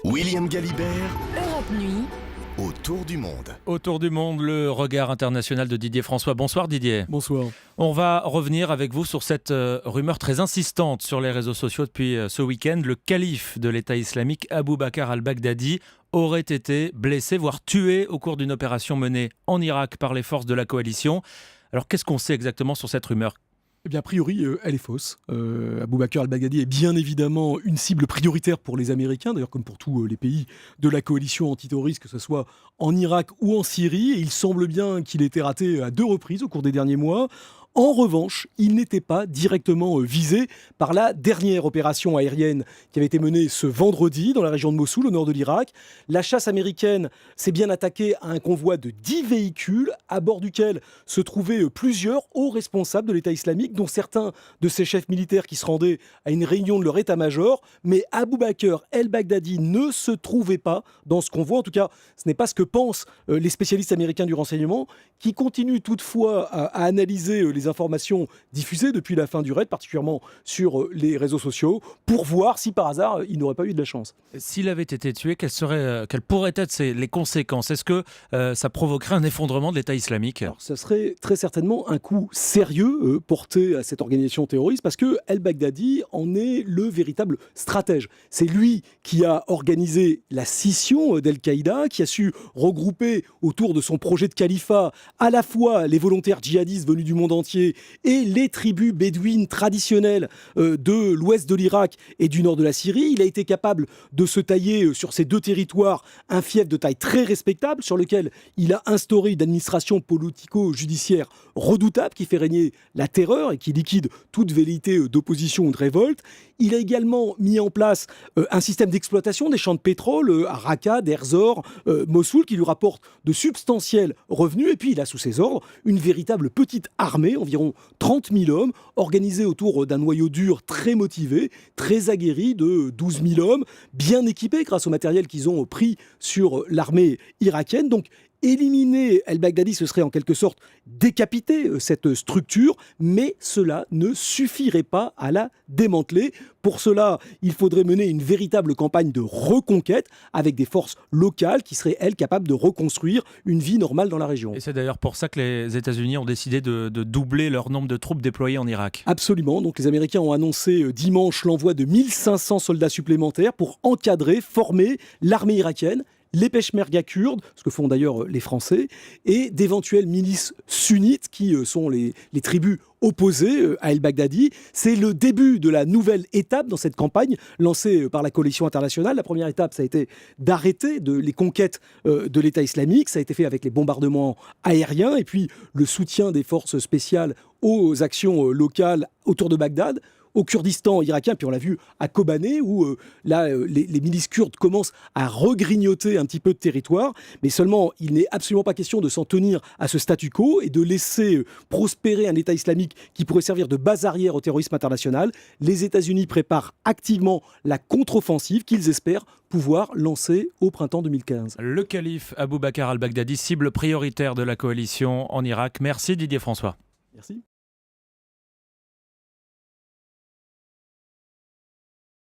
William Galibert, Europe Nuit. autour du monde. Autour du monde, le regard international de Didier François. Bonsoir Didier. Bonsoir. On va revenir avec vous sur cette rumeur très insistante sur les réseaux sociaux depuis ce week-end. Le calife de l'État islamique, Abou Bakr al-Baghdadi, aurait été blessé, voire tué au cours d'une opération menée en Irak par les forces de la coalition. Alors qu'est-ce qu'on sait exactement sur cette rumeur ? Eh bien, a priori, elle est fausse. Abou Bakr al-Baghdadi est bien évidemment une cible prioritaire pour les Américains, d'ailleurs comme pour tous les pays de la coalition antiterroriste, que ce soit en Irak ou en Syrie. Et il semble bien qu'il ait été raté à 2 reprises au cours des derniers mois. En revanche, il n'était pas directement visé par la dernière opération aérienne qui avait été menée ce vendredi dans la région de Mossoul, au nord de l'Irak. La chasse américaine s'est bien attaquée à un convoi de 10 véhicules, à bord duquel se trouvaient plusieurs hauts responsables de l'État islamique, dont certains de ces chefs militaires qui se rendaient à une réunion de leur état-major. Mais Abou Bakr el-Baghdadi ne se trouvait pas dans ce convoi. En tout cas, ce n'est pas ce que pensent les spécialistes américains du renseignement, qui continuent toutefois à analyser les informations diffusées depuis la fin du raid, particulièrement sur les réseaux sociaux, pour voir si par hasard il n'aurait pas eu de la chance. S'il avait été tué, quelles pourraient être les conséquences ? Est-ce que ça provoquerait un effondrement de l'État islamique ? Alors, ça serait très certainement un coup sérieux porté à cette organisation terroriste, parce que el-Baghdadi en est le véritable stratège. C'est lui qui a organisé la scission d'Al-Qaïda, qui a su regrouper autour de son projet de califat à la fois les volontaires djihadistes venus du monde entier et les tribus bédouines traditionnelles de l'ouest de l'Irak et du nord de la Syrie. Il a été capable de se tailler sur ces 2 territoires un fief de taille très respectable sur lequel il a instauré une administration politico-judiciaire redoutable qui fait régner la terreur et qui liquide toute velléité d'opposition ou de révolte. Il a également mis en place un système d'exploitation des champs de pétrole à Raqqa, Deir Zor, Mossoul, qui lui rapporte de substantiels revenus. Et puis il a sous ses ordres une véritable petite armée, environ 30 000 hommes, organisée autour d'un noyau dur très motivé, très aguerri de 12 000 hommes, bien équipés grâce au matériel qu'ils ont pris sur l'armée irakienne. Donc éliminer el-Baghdadi, ce serait en quelque sorte décapiter cette structure, mais cela ne suffirait pas à la démanteler. Pour cela, il faudrait mener une véritable campagne de reconquête avec des forces locales qui seraient, elles, capables de reconstruire une vie normale dans la région. Et c'est d'ailleurs pour ça que les États-Unis ont décidé de doubler leur nombre de troupes déployées en Irak. Absolument. Donc les Américains ont annoncé dimanche l'envoi de 1500 soldats supplémentaires pour encadrer, former l'armée irakienne, les Peshmerga kurdes, ce que font d'ailleurs les Français, et d'éventuelles milices sunnites qui sont les tribus opposées à el-Baghdadi. C'est le début de la nouvelle étape dans cette campagne lancée par la coalition internationale. La première étape, ça a été d'arrêter les conquêtes de l'État islamique. Ça a été fait avec les bombardements aériens et puis le soutien des forces spéciales aux actions locales autour de Bagdad. Au Kurdistan irakien, puis on l'a vu à Kobané, où les milices kurdes commencent à regrignoter un petit peu de territoire, mais seulement il n'est absolument pas question de s'en tenir à ce statu quo et de laisser prospérer un État islamique qui pourrait servir de base arrière au terrorisme international. Les États-Unis préparent activement la contre-offensive qu'ils espèrent pouvoir lancer au printemps 2015. Le calife Abou Bakr al-Baghdadi, cible prioritaire de la coalition en Irak. Merci Didier François. Merci.